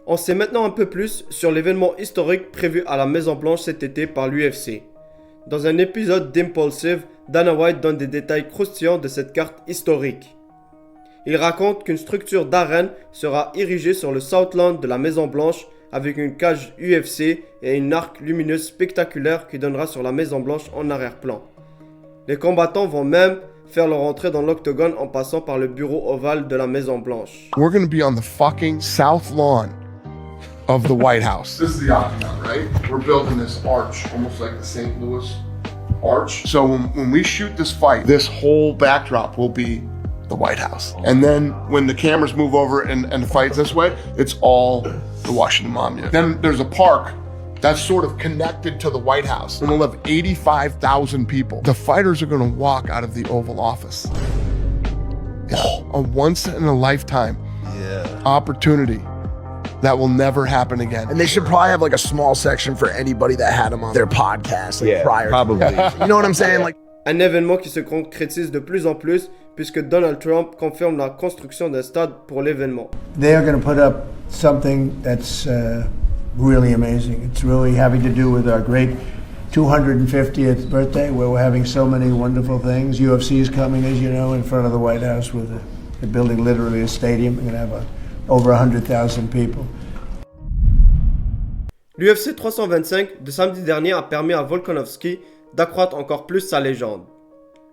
On sait maintenant un peu plus sur l'événement historique prévu à la Maison Blanche cet été par l'UFC. Dans un épisode d'Impulsive, Dana White donne des détails croustillants de cette carte historique. Il raconte qu'une structure d'arène sera érigée sur le Southland de la Maison Blanche avec une cage UFC et une arc lumineuse spectaculaire qui donnera sur la Maison Blanche en arrière-plan. Les combattants vont même faire leur entrée dans l'octogone en passant par le bureau ovale de la Maison Blanche. We're going to be on the fucking south lawn of the White House. This is the octagon, right? We're building this arch, almost like the St. Louis arch. So when we shoot this fight, this whole backdrop will be the White House. And then when the cameras move over and the fight's this way, it's all the Washington Monument. Then there's a park that's sort of connected to the White House. And we'll have 85,000 people. The fighters are gonna walk out of the Oval Office. It's a once in a lifetime opportunity that will never happen again. And they should probably have like a small section for anybody that had him on their podcast prior. Probably. You know what I'm saying? Like, Un événement qui se concrétise de plus en plus puisque Donald Trump confirme la construction d'un stade pour l'événement. They are going to put up something that's really amazing. It's really having to do with our great 250th birthday, where we're having so many wonderful things. UFC is coming, as you know, in front of the White House with they're building literally a stadium. We're going to have over 100,000 people. L'UFC 325 de samedi dernier a permis à Volkanovski d'accroître encore plus sa légende.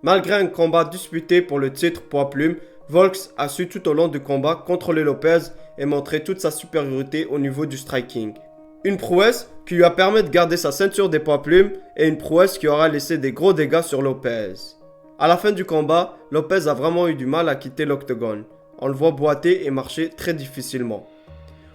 Malgré un combat disputé pour le titre poids-plume, Volks a su tout au long du combat contrôler Lopez et montrer toute sa supériorité au niveau du striking. Une prouesse qui lui a permis de garder sa ceinture des poids-plumes et une prouesse qui aura laissé des gros dégâts sur Lopez. À la fin du combat, Lopez a vraiment eu du mal à quitter l'octogone. On le voit boiter et marcher très difficilement.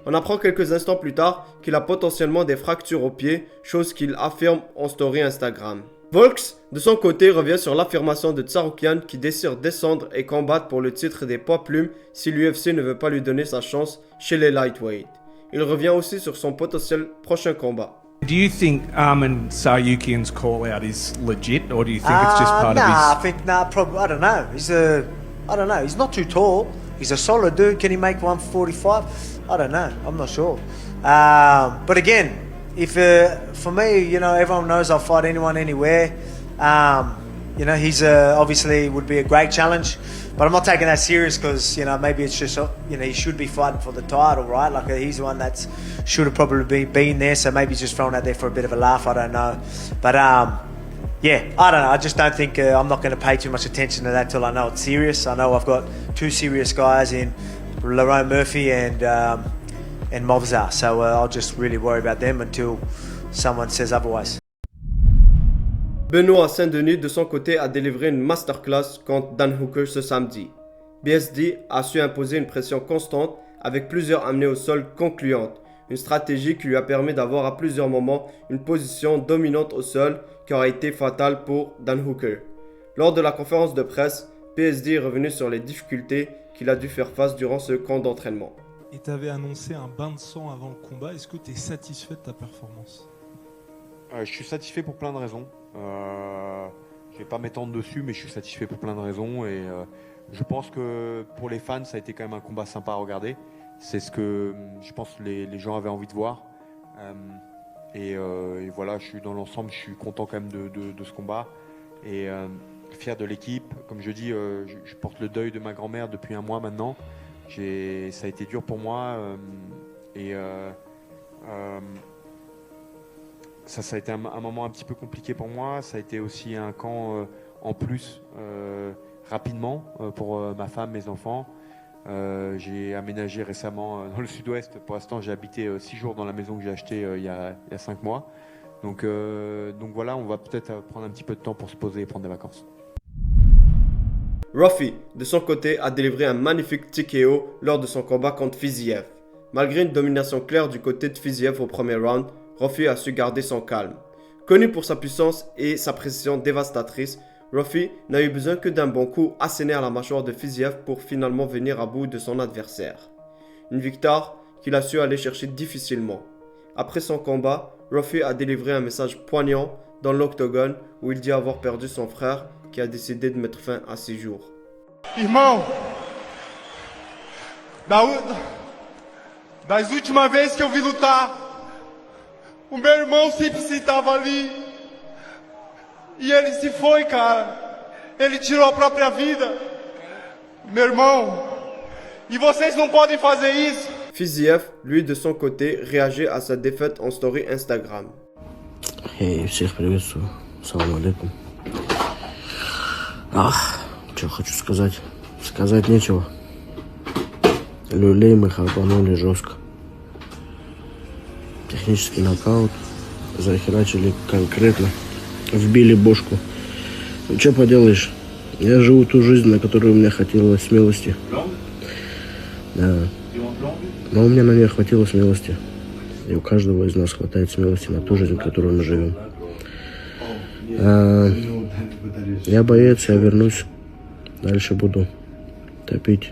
On apprend quelques instants plus tard qu'il a potentiellement des fractures au pied, chose qu'il affirme en story Instagram. Volks, de son côté, revient sur l'affirmation de Tsarukyan qui désire descendre et combattre pour le titre des poids-plumes si l'UFC ne veut pas lui donner sa chance chez les lightweight. Il revient aussi sur son potentiel prochain combat. Do you think Arman Saryukian's call out is legit, or do you think it's just part of his? I think probably. I don't know. I don't know. He's not too tall. He's a solid dude. Can he make 145? I don't know. I'm not sure. But again, if for me, you know, everyone knows I'll fight anyone, anywhere. You know, he's obviously would be a great challenge, but I'm not taking that serious because, you know, maybe it's just, you know, he should be fighting for the title, right? Like he's the one that should have probably been there, so maybe he's just thrown out there for a bit of a laugh. I don't know, but yeah, I don't know. I just don't think I'm not going to pay too much attention to that till I know it's serious. I know I've got two serious guys in Lerone Murphy and Movzar, so I'll just really worry about them until someone says otherwise. Benoît Saint-Denis de son côté a délivré une masterclass contre Dan Hooker ce samedi. BSD a su imposer une pression constante avec plusieurs amenées au sol concluantes, une stratégie qui lui a permis d'avoir à plusieurs moments une position dominante au sol qui aura été fatale pour Dan Hooker. Lors de la conférence de presse, BSD est revenu sur les difficultés qu'il a dû faire face durant ce camp d'entraînement. Et tu avais annoncé un bain de sang avant le combat. Est-ce que tu es satisfait de ta performance ? Je suis satisfait pour plein de raisons. Je vais pas m'étendre dessus, mais je suis satisfait pour plein de raisons. Et je pense que pour les fans, ça a été quand même un combat sympa à regarder. C'est ce que je pense que les gens avaient envie de voir. Et voilà, dans l'ensemble, je suis content quand même de ce combat. Et fier de l'équipe. Comme je dis, je porte le deuil de ma grand-mère depuis un mois maintenant. Ça a été dur pour moi. Ça a été un moment un petit peu compliqué pour moi. Ça a été aussi un camp en plus rapidement pour ma femme, mes enfants. J'ai aménagé récemment dans le sud-ouest. Pour l'instant, j'ai habité 6 jours dans la maison que j'ai achetée il y a 5 mois. Donc voilà, on va peut-être prendre un petit peu de temps pour se poser et prendre des vacances. Rafi, de son côté, a délivré un magnifique TKO lors de son combat contre Fiziev. Malgré une domination claire du côté de Fiziev au premier round, Rafi a su garder son calme. Connu pour sa puissance et sa précision dévastatrice, Rafi n'a eu besoin que d'un bon coup asséné à la mâchoire de Fiziev pour finalement venir à bout de son adversaire. Une victoire qu'il a su aller chercher difficilement. Après son combat, Rafi a délivré un message poignant dans l'octogone où il dit avoir perdu son frère qui a décidé de mettre fin à ses jours. Irmão, das últimas vezes que eu vi lutar, o meu irmão sempre estava ali. E ele se foi, cara. Ele tirou a própria vida. Meu irmão, e vocês não podem fazer isso. Fiziev, lui de son côté, réagit à sa défaite en story Instagram. Hey, всех приветствую. Салам алейкум. Что хочу сказать? Сказать нечего. Люлей мы хапанули жестко. Технический нокаут. Захерачили конкретно. Вбили бошку. Ну что поделаешь? Я живу ту жизнь, на которую мне хватило смелости. Да. Но у меня на нее хватило смелости. И у каждого из нас хватает смелости на ту жизнь, в которой мы живем. Я боец, я вернусь. Дальше буду топить.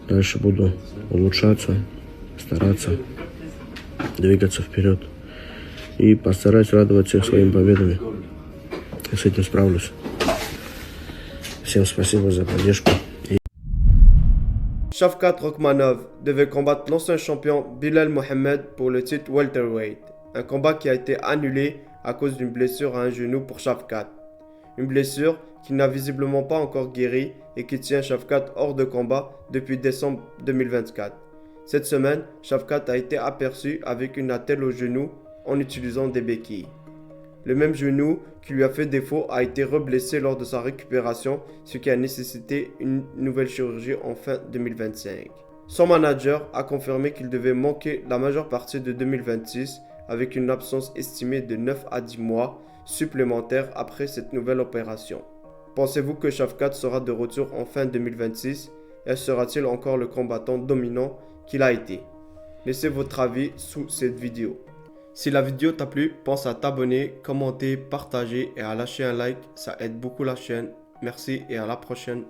Дальше буду улучшаться, стараться, двигаться вперед. И постараюсь радовать всех своими победами. Я с этим справлюсь. Всем спасибо за поддержку. Shavkat Rakhmonov devait combattre l'ancien champion Bilal Mohammed pour le titre welterweight. Un combat qui a été annulé à cause d'une blessure à un genou pour Shavkat. Une blessure qui n'a visiblement pas encore guéri et qui tient Shavkat hors de combat depuis décembre 2024. Cette semaine, Shavkat a été aperçu avec une attelle au genou en utilisant des béquilles. Le même genou qui lui a fait défaut a été reblessé lors de sa récupération, ce qui a nécessité une nouvelle chirurgie en fin 2025. Son manager a confirmé qu'il devait manquer la majeure partie de 2026 avec une absence estimée de 9 à 10 mois supplémentaires après cette nouvelle opération. Pensez-vous que Shavkat sera de retour en fin 2026 et sera-t-il encore le combattant dominant qu'il a été? Laissez votre avis sous cette vidéo. Si la vidéo t'a plu, pense à t'abonner, commenter, partager et à lâcher un like, ça aide beaucoup la chaîne. Merci et à la prochaine.